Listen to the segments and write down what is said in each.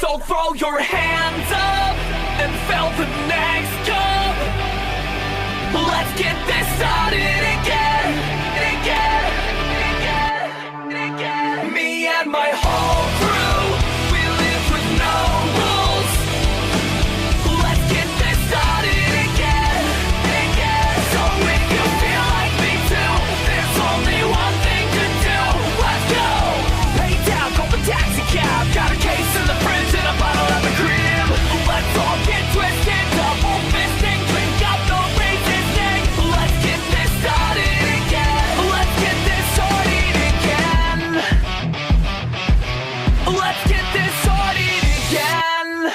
So throw your hands up and fill the next cup. Let's get this started again, again, again, again. Me and my whole crew, we live with no rules. Let's get this started again, again. So if you feel like me too, there's only one thing to do. Let's go. Pay down, call the taxi cab. Got a case in the fridge and a bottle at the crib. Let's all get twisted, double fisting, drink up, no resisting. Let's get this started again. Let's get this started again. Let's get this started again.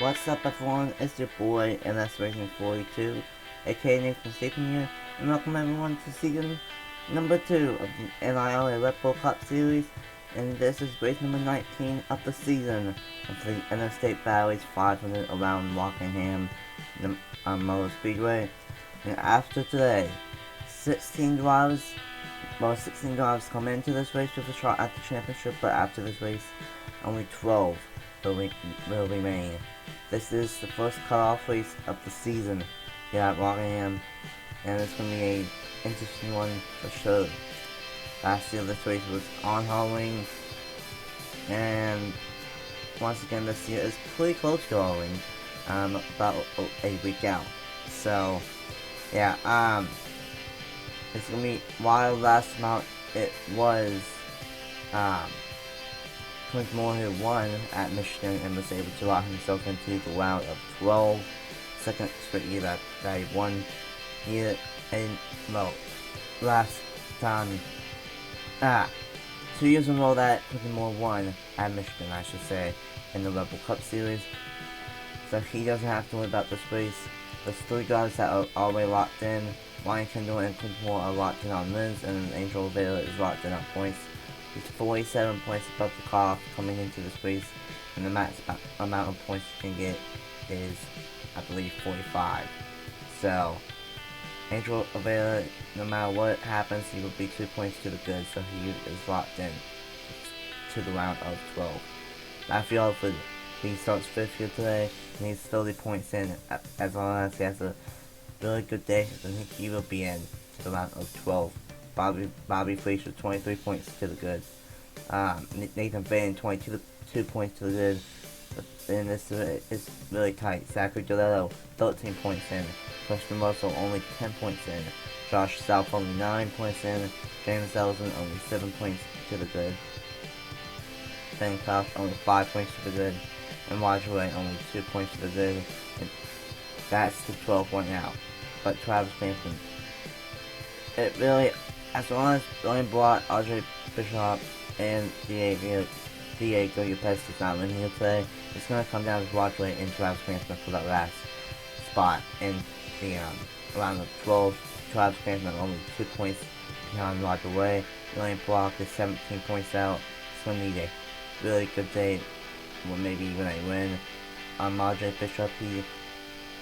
What's up everyone, it's your boy NSRacing42 AKA Nathan Stapleton here, and welcome everyone to season number 2 of the NIRA Red Bull Cup Series, and this is race number 19 of the season of the Interstate Valleys 500 around Rockingham Speedway. And after today, 16 drivers come into this race with a shot at the championship, but after this race, only 12 will remain. This is the first cutoff race of the season here at Rockingham, and it's going to be an interesting one for sure. Last year this race was on Halloween, and once again this year is pretty close to Halloween, about a week out. So yeah, it's going to be, while last amount it was Prince Moore, who won at Michigan and was able to lock himself into the round of 12, second straight year that he won here, and well, last time, 2 years in a row that Prince Moore won at Michigan, I should say, in the Red Bull Cup Series. So he doesn't have to worry about this race. There's 3 guys that are already locked in. Ryan Kendall and Prince Moore are locked in on wins, and Angel Rivera is locked in on points. He's 47 points above the cutoff coming into this race, and the max amount of points you can get is, I believe, 45. So, Angel Rivera, no matter what happens, he will be 2 points to the good, so he is locked in to the round of 12. Matthew Alford, he starts 5th here today, and he's 30 points in. As long as he has a really good day, then he will be in to the round of 12. Bobby Fraser, 23 points to the good. Nathan Van, 22 points to the good. But then this is really tight. Zachary Deletto, 13 points in. Preston Russell, only 10 points in. Josh South, only 9 points in. James Ellison, only 7 points to the good. Ben Klaus, only 5 points to the good. And Roger Ray, only 2 points to the good. And that's the 12 point out. But Travis Benson, it really, as long as William Blatt, Audrey Bishop, and Diego Lopez does not win here today, it's going to come down to Roger Ray and Travis Benson for that last spot in the round of 12. Travis Benson only 2 points behind Roger Ray. William Blatt is 17 points out. It's going to need a really good day, or maybe even a win. Audrey Bishop, he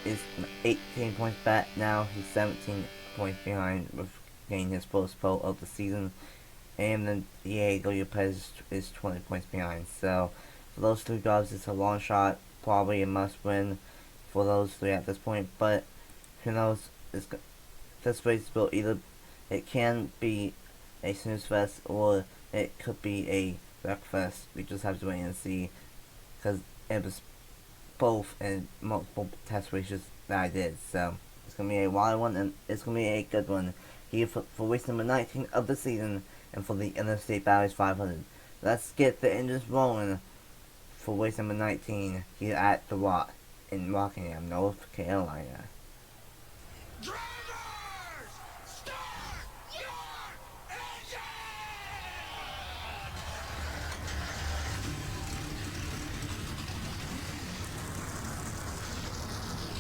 is 18 points back now. He's 17 points behind with getting his first pole of the season, and then Diego Lopez is 20 points behind. So for those 3 guys, it's a long shot, probably a must win for those 3 at this point. But who knows? This race will either, it can be a snooze fest or it could be a wreck fest. We just have to wait and see, because it was both in multiple test races that I did. So it's gonna be a wild one, and it's gonna be a good one here for race number 19 of the season, and for the Interstate Valleys 500. Let's get the engines rolling for race number 19 here at the Rock in Rockingham, North Carolina. Drivers, start your engine!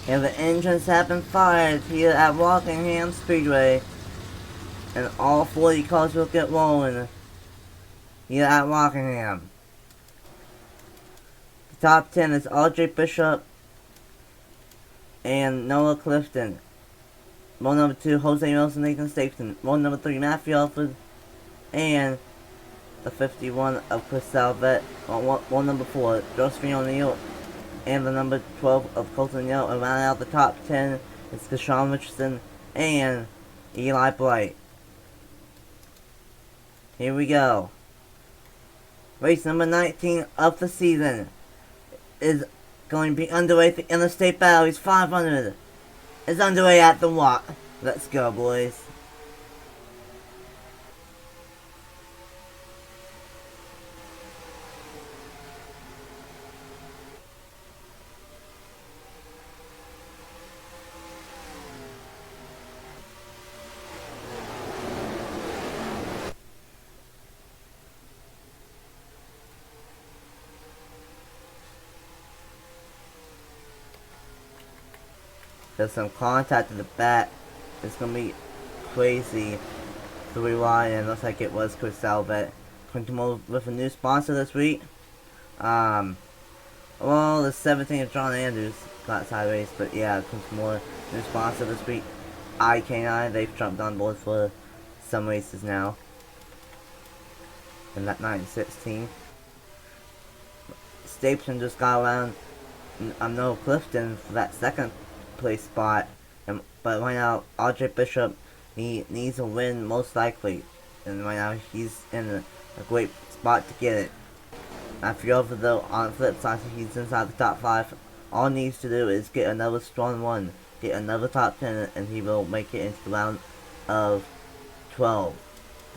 And the engines have been fired here at Rockingham Speedway, and all 40 cars will get rolling here at Rockingham. The top 10 is RJ Bishop and Noah Clifton. Roll number 2, Jose Mills and Nathan Stapleton. Roll number 3, Matthew Alford and the 51 of Chris Salvet. Roll number 4, Josephine O'Neill and the number 12 of Colton Yell. And rounding out the top 10 is Keshawn Richardson and Eli Blight. Here we go. Race number 19 of the season is going to be underway at the Interstate Batteries 500. Is underway at the Watt. Let's go, boys. There's some contact in the back. It's gonna be crazy to rewind, and it looks like it was Chris Salvet. Going to come over with a new sponsor this week. Well, the 17th of John Andrews got side race, but yeah, it comes more new sponsor this week. IK9, they've jumped on board for some races now. In that 916. Stapleton just got around Noah Clifton for that second place spot, but right now RJ Bishop, he needs a win most likely, and right now he's in a great spot to get it. After over though, on the flip side, he's inside the top 5. All he needs to do is get another strong one, get another top 10, and he will make it into the round of 12.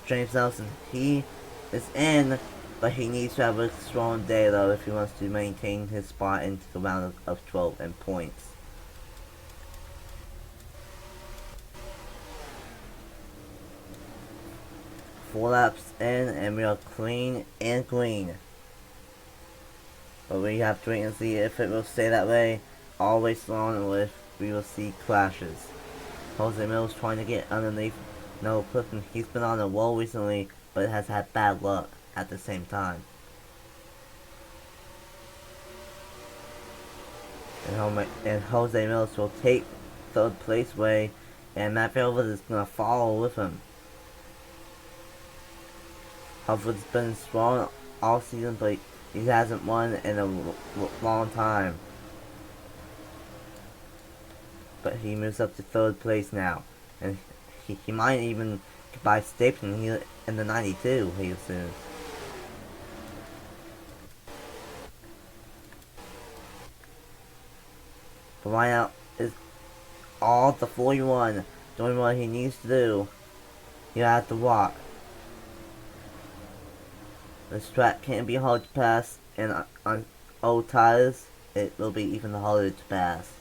James Nelson, he is in, but he needs to have a strong day though if he wants to maintain his spot into the round of 12 and points. 4 laps in, and we are clean and green. But we have to wait and see if it will stay that way all race long, or if we will see crashes. Jose Mills trying to get underneath Noah Clifton. He's been on a roll recently, but has had bad luck at the same time. And Jose Mills will take 3rd place way, and Matt Velvet is going to follow with him. Hufford's been strong all season, but he hasn't won in a long time. But he moves up to 3rd place now, and he might even buy Stapleton here in the 92 here soon. But right now is all the 41 doing what he needs to do. He has to walk. This track can't be hard to pass, and on old tires, it will be even harder to pass.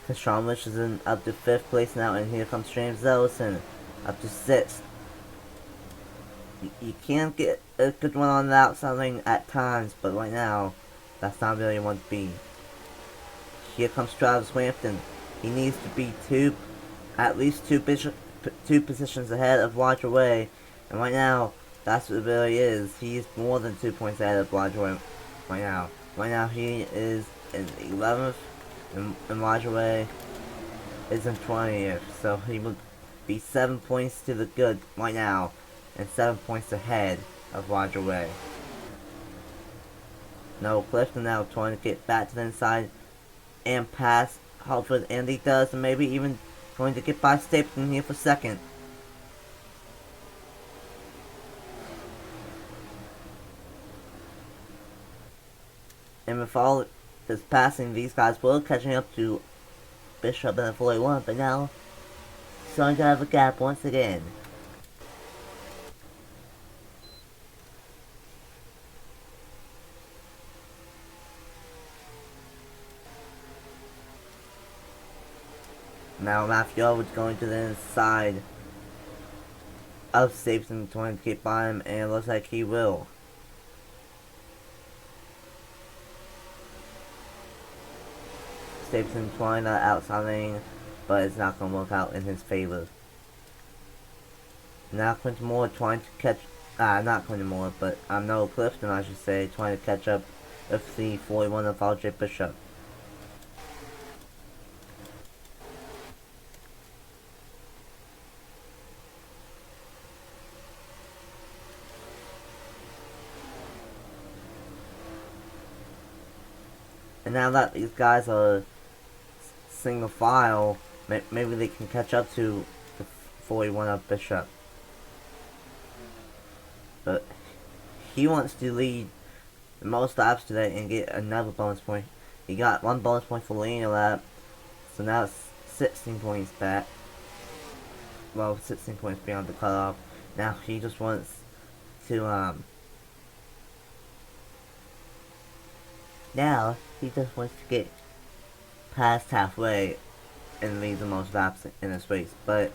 Keshawn Richardson up to 5th place now, and here comes James Ellison up to 6th. You can get a good one on the outside lane at times, but right now, that's not really what to be. Here comes Travis Wampton. He needs to be at least two positions ahead of Roger Way, and right now, that's what it really is. He's more than 2 points ahead of Roger Way right now. Right now, he is in 11th, and Roger Way is in 20th, so he would be 7 points to the good right now, and 7 points ahead of Roger Way. Noah Clifton now trying to get back to the inside and pass Halford, and he does, and maybe even going to get by Stapleton here for 2nd. And with all this passing, these guys were catching up to Bishop in the 41, but now starting to have a gap once again. Now Matthew Elwood's going to the inside of Stapleton, trying to get by him, and it looks like he will. Stapleton trying to outside lane, but it's not going to work out in his favor. Now Quentin Moore trying to catch, not Quentin Moore, but Noah Clifton, I should say, trying to catch up with the 41 of RJ Bishop. And now that these guys are single file, maybe they can catch up to the 41 of Bishop. But he wants to lead the most laps today and get another bonus point. He got 1 bonus point for leading a lap, so now it's 16 points back. Well, 16 points beyond the cutoff. Now he just wants to now he just wants to get past halfway and lead the most laps in this race. But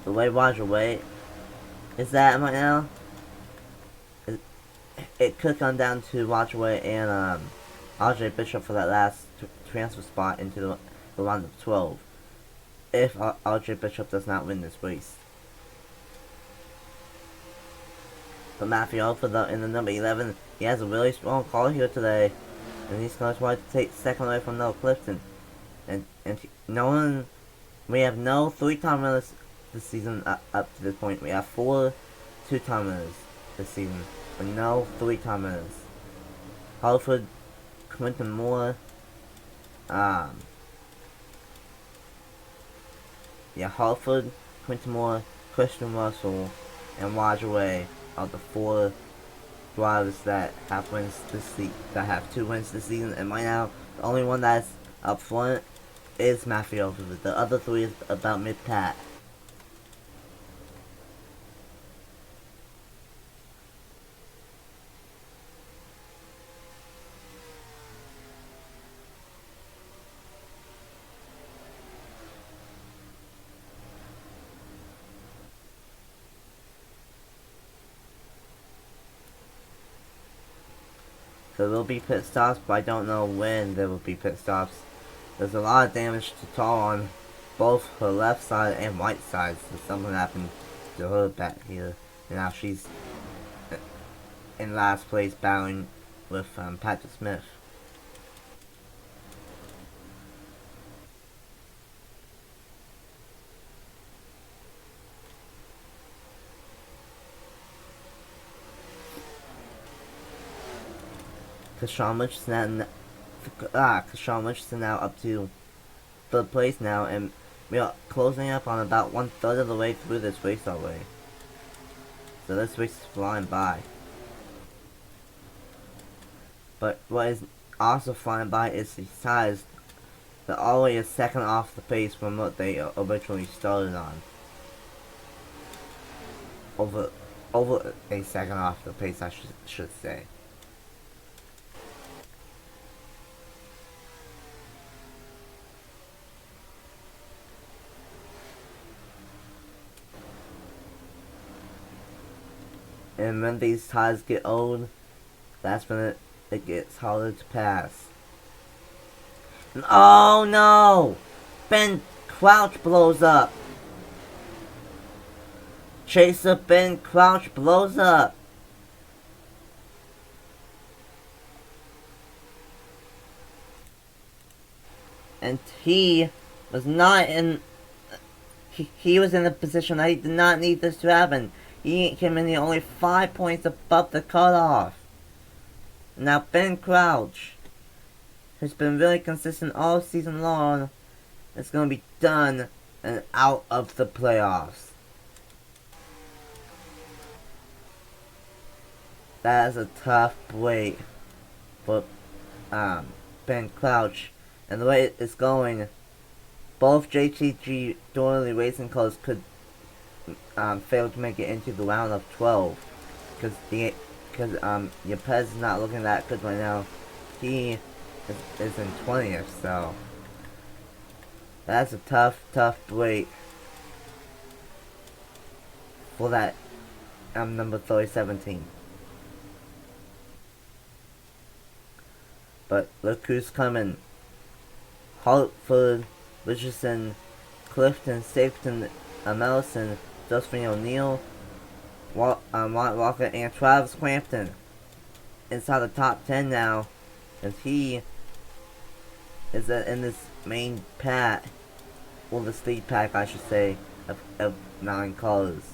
the way Roger Wade is that right now, it could come down to Roger Wade and RJ Bishop for that last transfer spot into the round of 12. If RJ Bishop does not win this race. But Matthew Alford in the number 11, he has a really strong car here today, and he's going to try to take second away from Noah Clifton. And we have no 3-time winners this season up to this point. We have 4 2-time winners this season, but no 3-time winners. Halford, Quentin Moore, Halford, Quentin Moore, Christian Russell, and Roger Wade are the 4 drivers that have 2 wins this season. And right now, the only one that's up front is Matthew Alford. The other 3 is about mid-pat. So there will be pit stops, but I don't know when there will be pit stops. There's a lot of damage to Tar on both her left side and right side, so something happened to her back here. And now she's in last place battling with Patrick Smith. Kashawn Richardson now up to 3rd place now, and we are closing up on about 1/3 of the way through this race already. So this race is flying by. But what is also flying by is the size. They're already a second off the pace from what they originally started on. Over a second off the pace, I should say. And when these tires get old, that's when it gets harder to pass. Oh no! Ben Crouch blows up! Chaser Ben Crouch blows up! And he was not in... He was in a position that he did not need this to happen. He came in only 5 points above the cutoff. Now Ben Crouch, who's been really consistent all season long, is going to be done and out of the playoffs. That is a tough break for Ben Crouch. And the way it's going, both JTG Dorley Racing cars could failed to make it into the round of 12 because Yepes is not looking that good right now. He is in 20th, so that's a tough break for that number 3017. But look who's coming. Hartford, Richardson, Clifton, Stapleton, Mellison, Josephine O'Neill, White Walker, and Travis Crampton inside the top 10 now, and he is in this main pack, well, this lead pack, I should say, of 9 cars.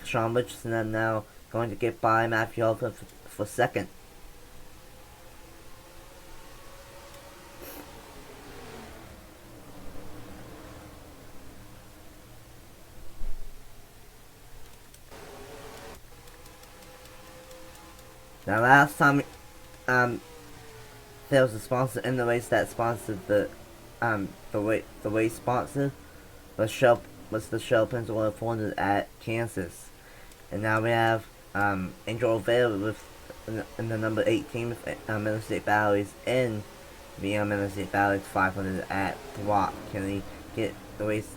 Sean Richardson is now going to get by Matthew Hartford for second. Now, last time, there was a sponsor in the race that sponsored the race sponsor was the Shell Pensacola 400 at Kansas, and now we have Angel Rivera in the number 18 with Interstate Batteries in the Interstate Batteries 500 at Brock. Can he get the race?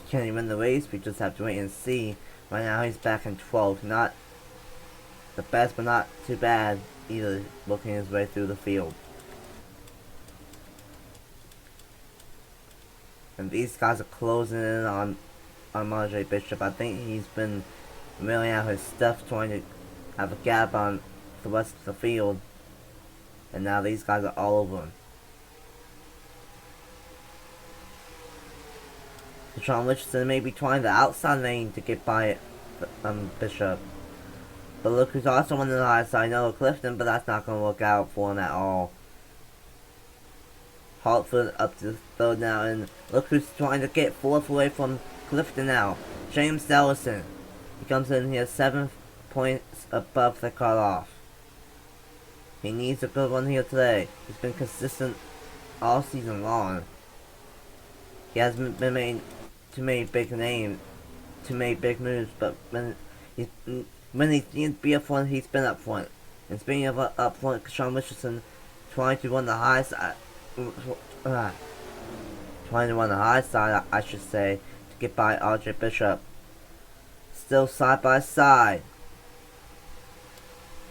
Can he win the race? We just have to wait and see. Right now, he's back in 12th. Not the best, but not too bad either, working his way through the field. And these guys are closing in on Marjorie Bishop. I think he's been really out his stuff, trying to have a gap on the rest of the field. And now these guys are all over him. Sean Richardson may be trying the outside lane to get by Bishop. But look who's also on the high side, Noah Clifton, but that's not going to work out for him at all. Hartford up to third now, and look who's trying to get fourth away from Clifton now. James Ellison. He comes in here 7 points above the cutoff. He needs a good one here today. He's been consistent all season long. He hasn't been made too many big moves, but when he needs to be up front, he's been up front. And speaking of up front, Sean Richardson trying to run the high side, I should say, to get by RJ Bishop. Still side by side.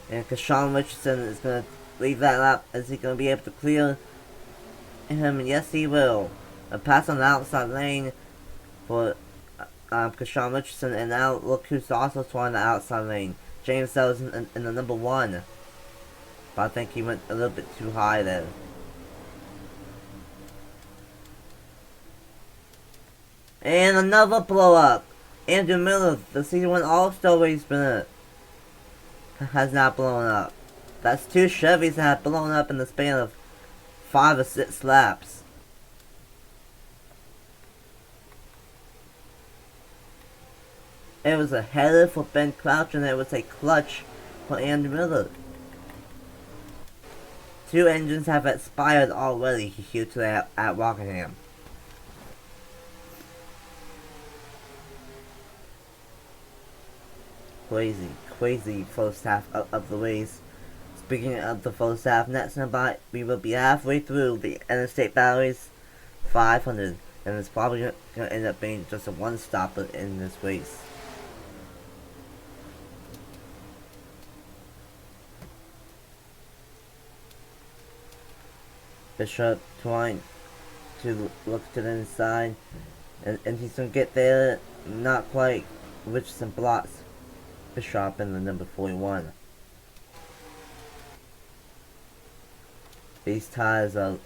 And Sean Richardson is going to leave that lap. Is he going to be able to clear him? Yes, he will. A pass on the outside lane for Sean Richardson, and now look who's also trying the outside lane. James Sells in the number 1. But I think he went a little bit too high there. And another blow up. Andrew Miller, the season 1 All-Star race winner, has not blown up. That's 2 Chevys that have blown up in the span of 5 or 6 laps. It was a header for Ben Crouch, and it was a clutch for Andrew Miller. 2 engines have expired already here today at Rockingham. Crazy first half of the race. Speaking of the first half, next about we will be halfway through the Interstate Batteries 500, and it's probably going to end up being just a one-stopper in this race. Bishop trying to look to the inside, and he's going to get there, not quite. Richardson blocks Bishop in the number 41. These tires are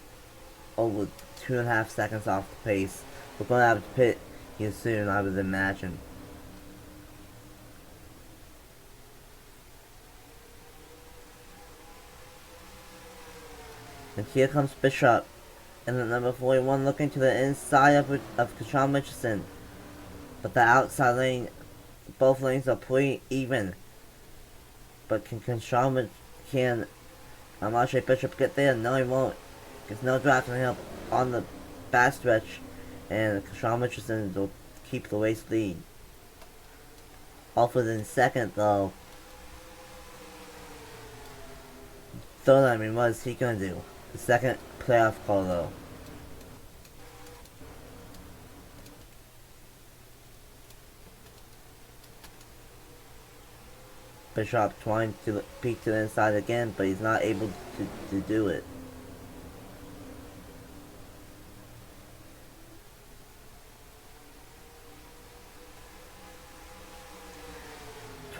over 2.5 seconds off the pace. We're going to have to pit here soon, I would imagine. And here comes Bishop in the number 41, looking to the inside of Sean Richardson. But the outside lane, both lanes are pretty even. But can Marshall Bishop get there? No, he won't. There's no drafting help on the backstretch, and Sean Richardson will keep the race lead. Alford in second, though. Third, what is he gonna do? The second playoff call, though. Bishop trying to peek to the inside again, but he's not able to do it.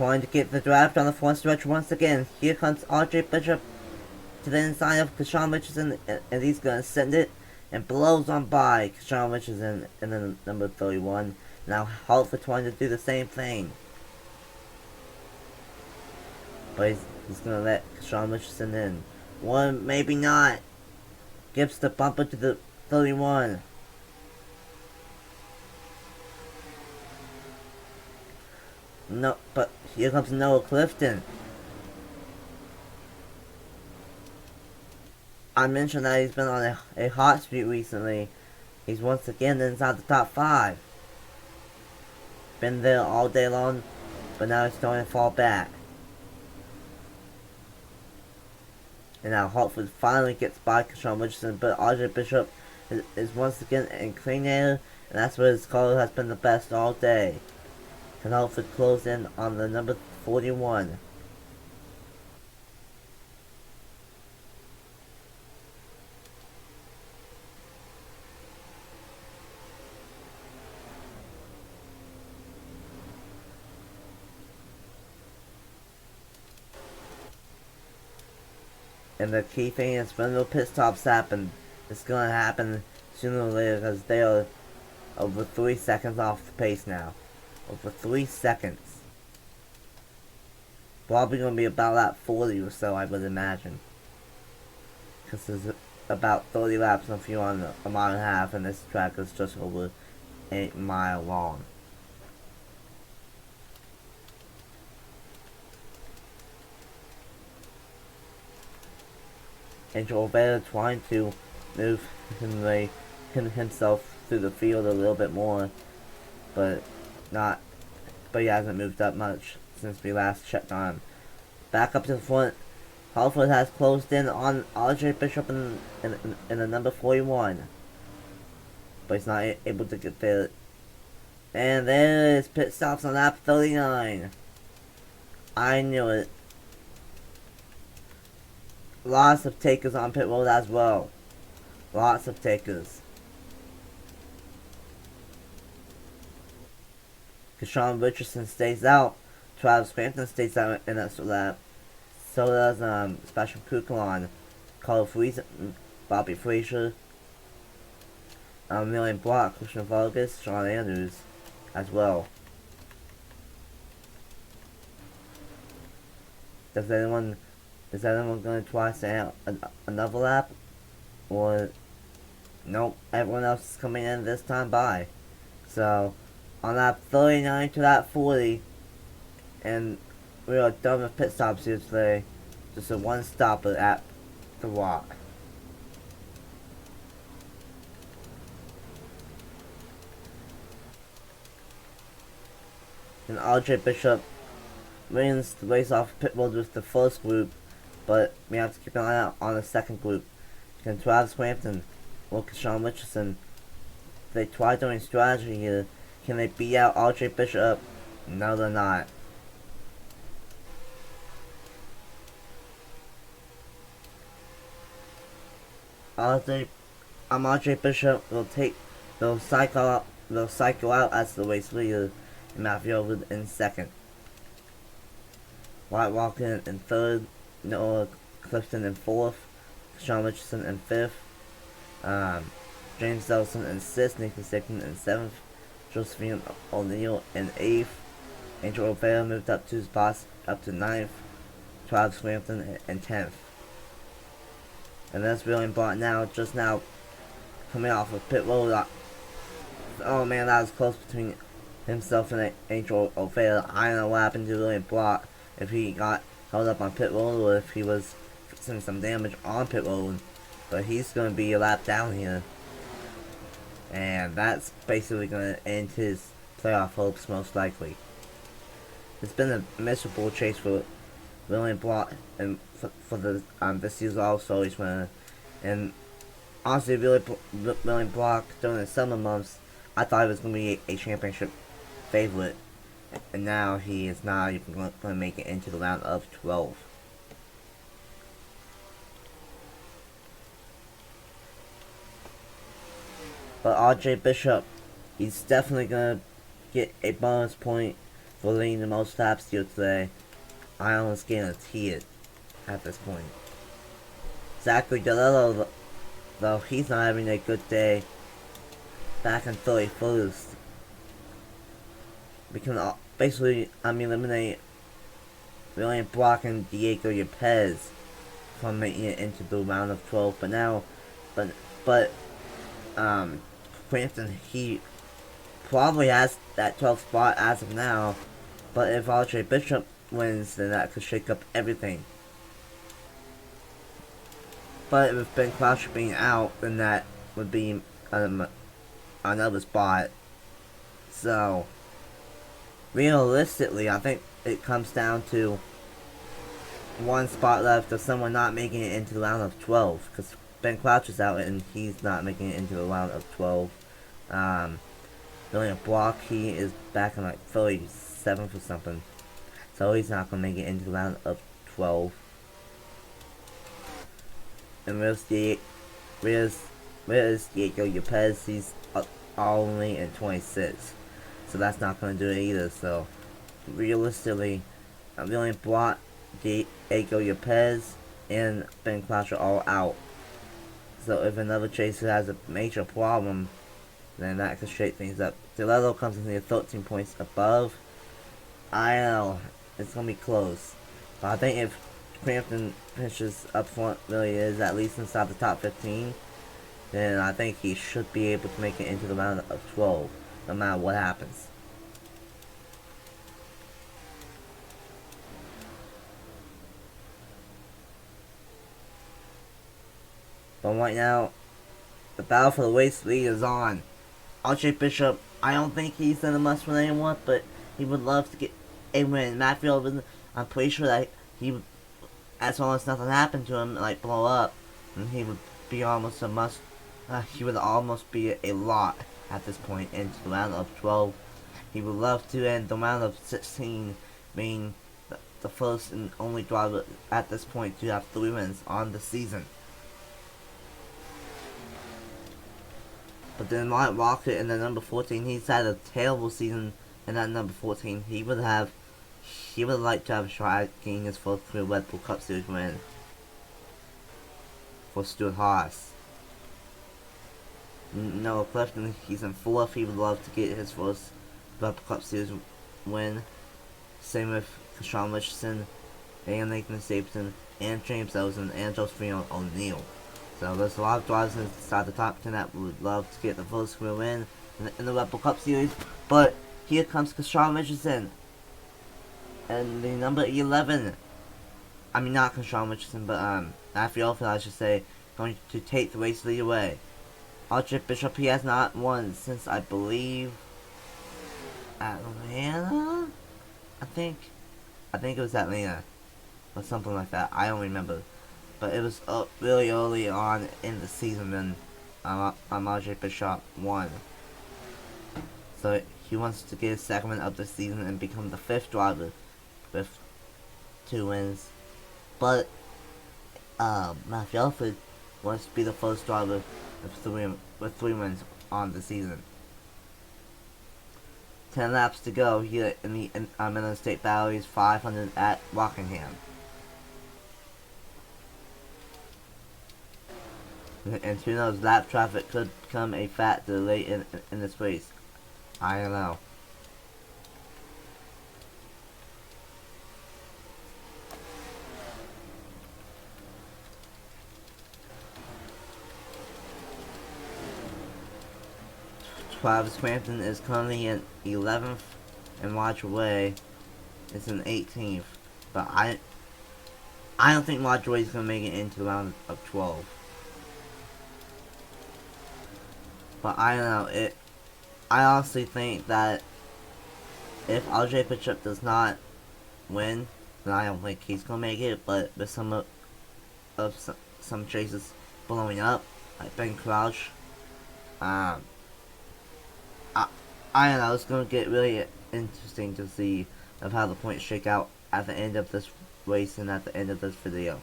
trying to get the draft on the front stretch once again. Here comes RJ Bishop to the inside of Kashawn Richardson, and he's going to send it and blows on by Kashawn Richardson in the number 31. Now Hartford trying to do the same thing. But he's going to let Kashawn Richardson in. One, maybe not. Gives the bumper to the 31. No, but here comes Noah Clifton. I mentioned that he's been on a hot streak recently. He's once again inside the top 5. Been there all day long, but now he's starting to fall back. And now Hartford finally gets by Kashawn Richardson, but RJ Bishop is once again in clean air, and that's where his car has been the best all day. Can Hartford close in on the number 41. And the key thing is when the pit stops happen, it's going to happen sooner or later because they are over 3 seconds off the pace now. Over 3 seconds. Probably going to be about that 40 or so, I would imagine. Because there's about 30 laps and a few on a mile and a half, and this track is just over 8 miles long. And Olvera trying to move himself through the field a little bit more, but he hasn't moved up much since we last checked on him. Back up to the front, Hartford has closed in on RJ Bishop in the number 41, but he's not able to get there. And there is pit stops on lap 39. I knew it. Lots of takers on pit road as well. Lots of takers. Kashawn Richardson stays out. Travis Crampton stays out in that lap. So does Sebastian Kukulon, Carl Friesen, Bobby Frazier, Million Block, Christian Vargas, Sean Andrews as well. Is anyone going to try to stay out another lap? Or nope, everyone else is coming in this time by. So on lap 39 to lap 40, and we are done with pit stops here today. Just a one stopper at the Rock. And RJ Bishop wins the race off pit road with the first group, but we have to keep an eye out on the second group. Can Travis Crampton or Kashawn Richardson, they try doing strategy here. Can they beat out RJ Bishop? No, they're not. RJ Bishop they'll cycle out as the race leader, and Matthew Over in second. White Walker in third, Noah Clifton in fourth, Kashawn Richardson in fifth, James Delson in sixth, Nathan Stapleton in seventh, Josephine O'Neill in eighth, Angel O'Vera moved up 2 spots up to ninth, Travis Crampton in 10th. And that's really important now, just now, coming off of pit road. Oh man, that was close between himself and Angel O'Vera. I don't know what happened to William Block, if he got held up on pit road or if he was fixing some damage on pit road. But he's going to be a lap down here. And that's basically going to end his playoff hopes most likely. It's been a miserable chase for William Block and for the this year's All-Stars winner. And honestly, William Block during the summer months, I thought he was going to be a championship favorite. And now he is not even going to make it into the round of 12. But RJ Bishop, he's definitely going to get a bonus point for leading the most laps here today. I almost guarantee it at this point. Zachary Delillo, though, he's not having a good day. Back in 31st. We can basically eliminate William Block and Diego Yepes from making it into the round of 12. But now, Crampton, he probably has that 12th spot as of now. But if RJ Bishop wins, then that could shake up everything. But with Ben Crouch being out, then that would be another spot. So, realistically, I think it comes down to one spot left of someone not making it into the round of 12. Because Ben Crouch is out and he's not making it into the round of 12. William Block, he is back in like 37th or something. So he's not going to make it into the round of 12. And where's Diego Yepes? He's only in 26. So that's not going to do it either. So realistically, William Block, Diego Yepes, and Ben Crouch are all out. So if another chaser has a major problem, then that could shake things up. Delillo comes in here 13 points above. I know, it's going to be close. But I think if Crampton finishes up front, really is at least inside the top 15, then I think he should be able to make it into the round of 12, no matter what happens. But right now, the battle for the race lead is on. RJ Bishop, I don't think he's in a must win anymore, but he would love to get a win. Matthew Elvin, I'm pretty sure that he would, as long as nothing happened to him, like blow up, and he would be almost a must. He would almost be a lot at this point into the round of 12. He would love to end the round of 16, being the first and only driver at this point to have 3 wins on the season. But then Mike Rocket in the number 14, he's had a terrible season in that number 14. He would like to have a shot at getting his first career Red Bull Cup Series win for Stuart Haas. Noah Clifton, he's in 4th. He would love to get his first Red Bull Cup Series win. Same with Sean Richardson, and Nathan Stapleton, and James Ellison, and Josephine O'Neill. So there's a lot of drivers inside the top 10 that would love to get the first career win in the Red Bull Cup Series. But here comes Sean Richardson. And the number 11, I mean not Sean Richardson, but Matthew Elford, I should say, going to take the race lead away. RJ Bishop, he has not won since, I believe, Atlanta? I think it was Atlanta, or something like that. I don't remember. But it was really early on in the season when RJ Bishop won. So he wants to get his second win of the season and become the 5th driver with 2 wins. But Matthew Elford wants to be the first driver with 3 wins on the season. 10 laps to go here in the Interstate Batteries 500 at Rockingham. And who knows, lap traffic could become a factor late in this race. I don't know. Travis Crampton is currently in 11th, and Roger Way is in 18th. But I don't think Roger Way is going to make it into the round of 12. But I don't know, I honestly think that if RJ Bishop does not win, then I don't think he's gonna make it. But with some chases blowing up, like Ben Crouch, I don't know, it's gonna get really interesting to see of how the points shake out at the end of this race and at the end of this video.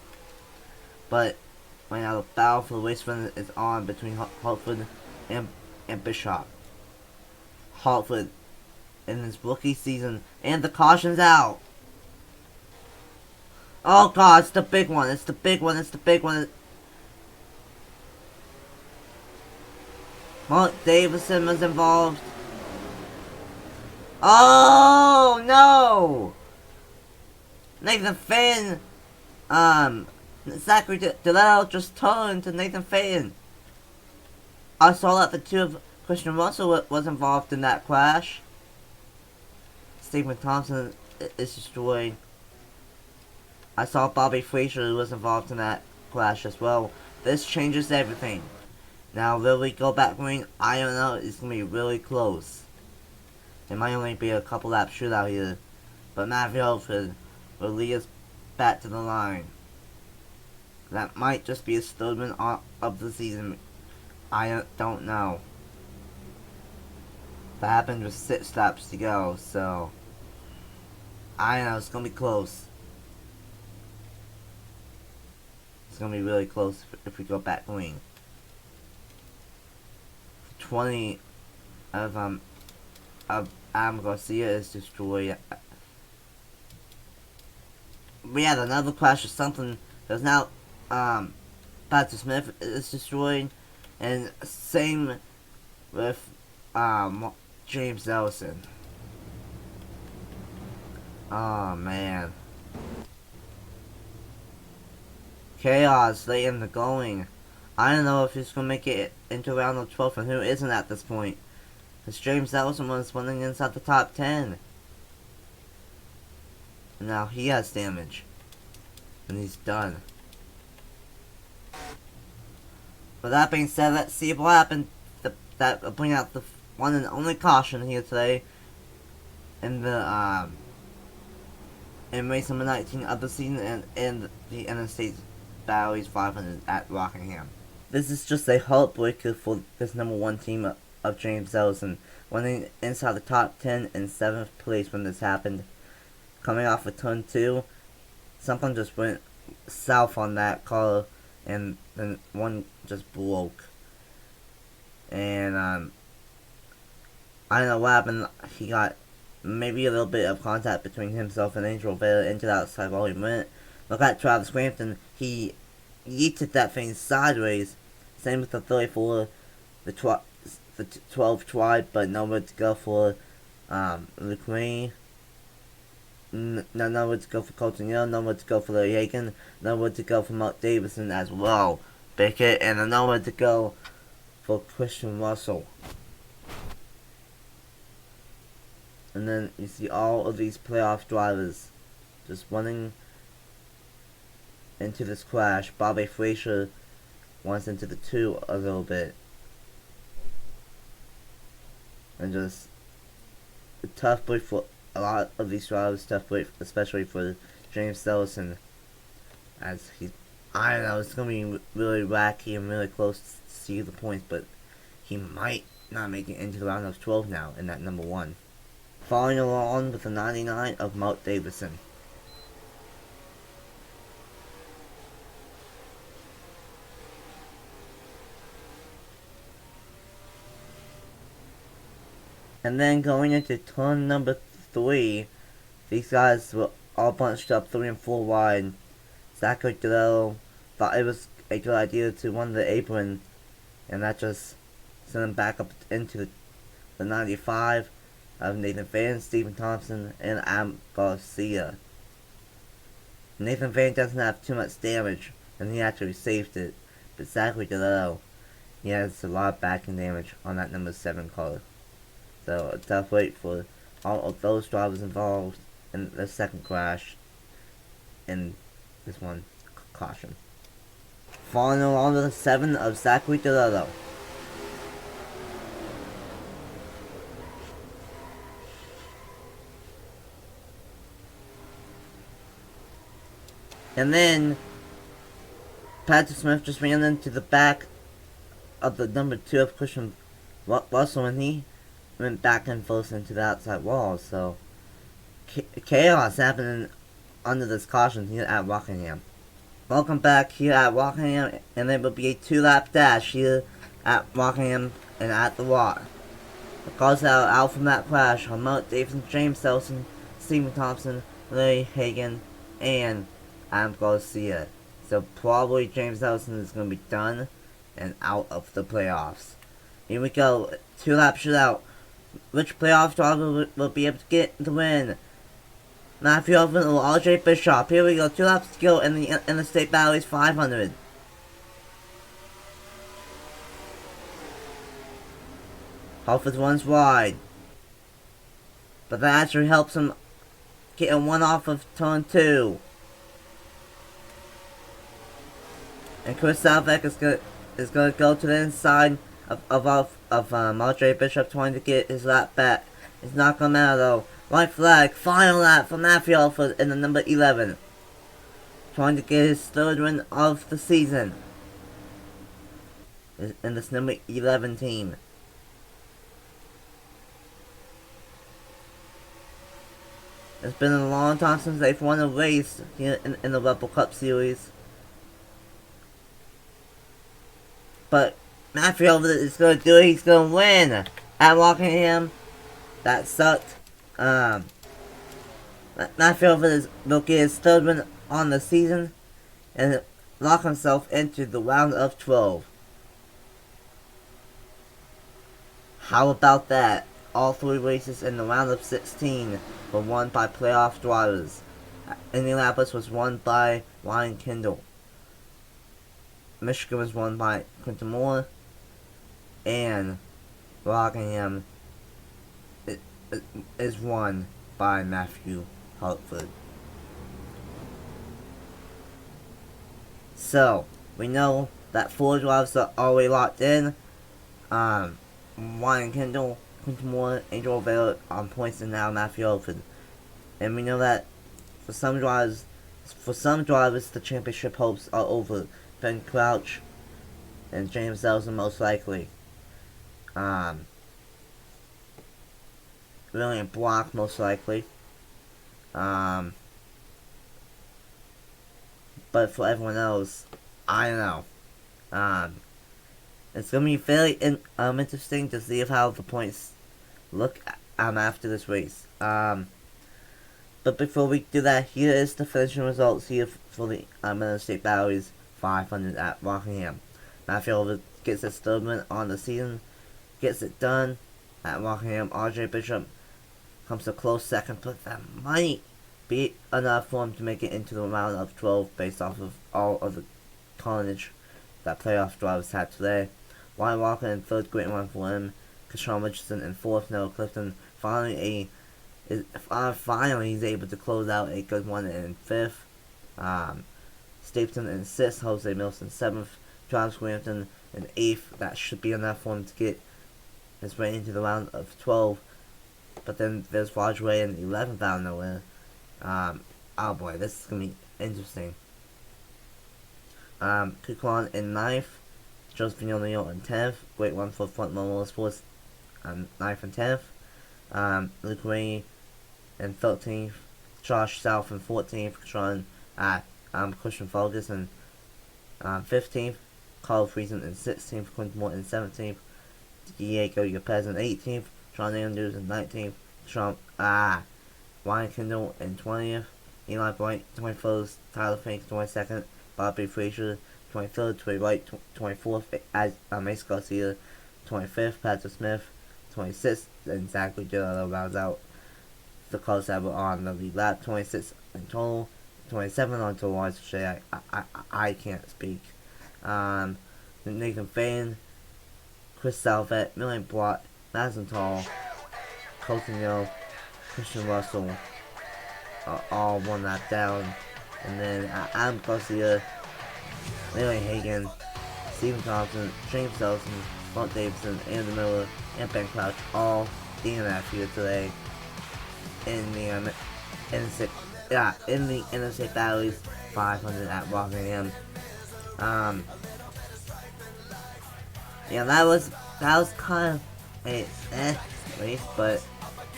But right now, the battle for the race win is on between Hartford and Bishop. Hartford, in his rookie season, and the caution's out. Oh god, it's the big one, it's the big one, it's the big one. Mark Davison was involved. Oh no! Nathan Finn, Zachary Delel just turned to Nathan Finn. I saw that the two of Christian Russell was involved in that crash. Stephen Thompson is destroyed. I saw Bobby Frazier was involved in that crash as well. This changes everything. Now, will we go back green? I don't know. It's going to be really close. It might only be a couple lap shootout here. But Matthew Holford will lead us back to the line. That might just be a third win of the season. I don't know. That happened with 6 laps to go, so I don't know, it's going to be close. It's going to be really close if we go back green. 20 of Adam Garcia is destroyed. We had another crash or something. There's now Patrick Smith is destroyed, and same with James Ellison. Oh man. Chaos late in the going. I don't know if he's gonna make it into round of 12 and who isn't at this point. Because James Ellison was running inside the top 10. Now he has damage. And he's done. With that being said, let's see what happened that bring out the one and only caution here today in the in race number 19 of the season and in the Interstate Batteries 500 at Rockingham. This is just a heartbreaker for this number 1 team of James Ellison, running inside the top 10 in 7th place when this happened. Coming off of turn 2, something just went south on that car, and then one just broke. And I don't know what happened. He got maybe a little bit of contact between himself and Angel Rivera into the outside while he went. Look at Travis Crampton. He yeeted that thing sideways. Same with the 34. The 12 tried, but nowhere to go for Luke Ray. Nowhere to go for Colton Young. Nowhere to go for Larry Hagan. Nowhere to go for Mark Davison as well. Bickett, and nowhere to go for Christian Russell. And then you see all of these playoff drivers just running into this crash. Bobby Frazier wants into the 2 a little bit. And just a tough break for a lot of these drivers. Tough break, especially for James Ellison. As he's, I don't know, it's going to be really wacky and really close to see the points. But he might not make it into the round of 12 now in that number 1. Following along with the 99 of Mark Davison. And then going into turn number 3, these guys were all bunched up 3 and 4 wide. Zachary Delel thought it was a good idea to run the apron, and that just sent him back up into the 95 of Nathan Van, Stephen Thompson, and Adam Garcia. Nathan Van doesn't have too much damage, and he actually saved it, but Zachary Delel, he has a lot of backing damage on that number 7 car. So a tough wait for all of those drivers involved in the second crash, and this one, caution. Following along to the 7 of Zachary Delel. And then Patrick Smith just ran into the back of the number 2 of Christian Russell, and he went back and forth into the outside wall. So chaos happening under this caution here at Rockingham. Welcome back here at Rockingham, and there will be a 2-lap dash here at Rockingham and at the Rock. The cars that are out from that crash are Mark Davidson, James Elson, Stephen Thompson, Larry Hagan, and Adam Garcia. So probably James Elson is going to be done and out of the playoffs. Here we go. 2-lap shootout. Which playoff driver will be able to get the win? Matthew Elvin or RJ Bishop? Here we go. 2 laps to go in the Interstate Batteries 500. Halford runs wide. But that actually helps him get a one off of turn 2. And Chris Salvek is gonna go to the inside of RJ Bishop, trying to get his lap back. It's not gonna matter though. White flag, final lap for Matthew Alford in the number 11. Trying to get his 3rd win of the season. In this number 11 team. It's been a long time since they've won a race here in the Rebel Cup Series. But Matthew Alford is going to do it. He's going to win at Rockingham. That sucked. Matthew Alford will get his 3rd win on the season and lock himself into the round of 12. How about that? All 3 races in the round of 16 were won by playoff drivers. Indianapolis was won by Ryan Kendall. Michigan was won by Quentin Moore. And Rockingham is won by Matthew Hartford. So, we know that 4 drivers are already locked in. Ryan Kendall, Quentin Moore, Angel Vela on points, and now Matthew Hartford. And we know that for some drivers the championship hopes are over. Ben Crouch and James Elson most likely. William Block most likely. But for everyone else, I don't know. It's gonna be very interesting to see how the points look after this race. But before we do that, here is the finishing results here for the Interstate Batteries 500 at Rockingham. Matthew Alford gets his 3rd win on the season, gets it done at Rockingham. RJ Bishop comes a close 2nd, but that might be enough for him to make it into the round of 12 based off of all of the carnage that playoff drivers had today. Ryan Walker in 3rd, great one for him. Kashawn Richardson in 4th, Noah Clifton finally he's able to close out a good one in 5th. Stapleton in 6th, Jose Mills in 7th, Travis Williamson in 8th. That should be enough for him to get his way into the round of 12. But then there's Roger Ray in 11th out of nowhere. Oh boy, this is going to be interesting. Kuklon in 9th, Joseph Vignola in 10th, great one for Front Motorsports, 9th and 10th. Luke Ray in 13th, Josh South in 14th, Christian Fogus in 15th, Carl Friesen in 16th, Quentin Moore in 17th, Diego Yepes in 18th, Sean Andrews in 19th, Ryan Kendall in 20th, Eli Bright 21st, Tyler Fink 22nd, Bobby Frazier 23rd, Trey Wright 24th, Mace Garcia 25th, Patrick Smith 26th, and Zachary Gilletto rounds out the cars that were on the lead lap. 26 in total, 27 on total, I should say. I can't speak. Nathan Fain, Chris Salvet, Million Blott, Madison Tall, Colton Yo, Christian Russell, all 1 lap down. And then Adam Garcia, Larry Hagan, Stephen Thompson, James Elson, Mark Davidson, Andrew Miller, and Ben Crouch all DNF here today in the Interstate Batteries 500 at Rockingham. Yeah, that was kind of a race, but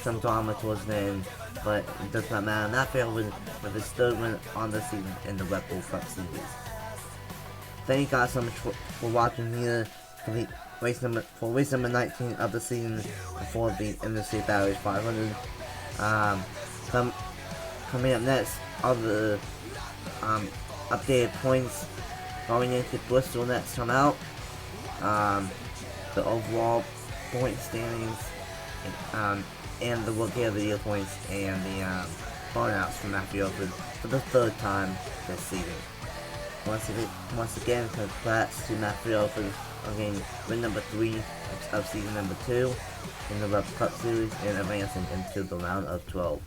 some drama towards the end. But it does not matter. Not fair with his 3rd win on the season in the Red Bull Cup Series. Thank you guys so much for watching here for the race number 19 of the season for the Interstate Batteries 500. Coming up next are the updated points going into Bristol next come out. The overall point standings, and the Rookie of the Year points, and the burnouts from Matthew Open for the third time this season. Once again, congrats to Matthew Open on getting win number 3 of season number 2 in the Rebel Cup Series and advancing into the round of 12.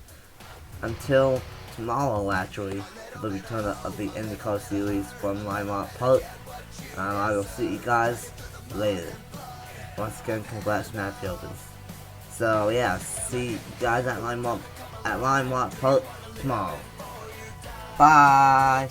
Until tomorrow, actually, the return of the IndyCar Series from Lime Rock Park. I will see you guys later. Once again, congrats Matthew Opens. So yeah, see you guys at Lime Rock Park tomorrow. Bye!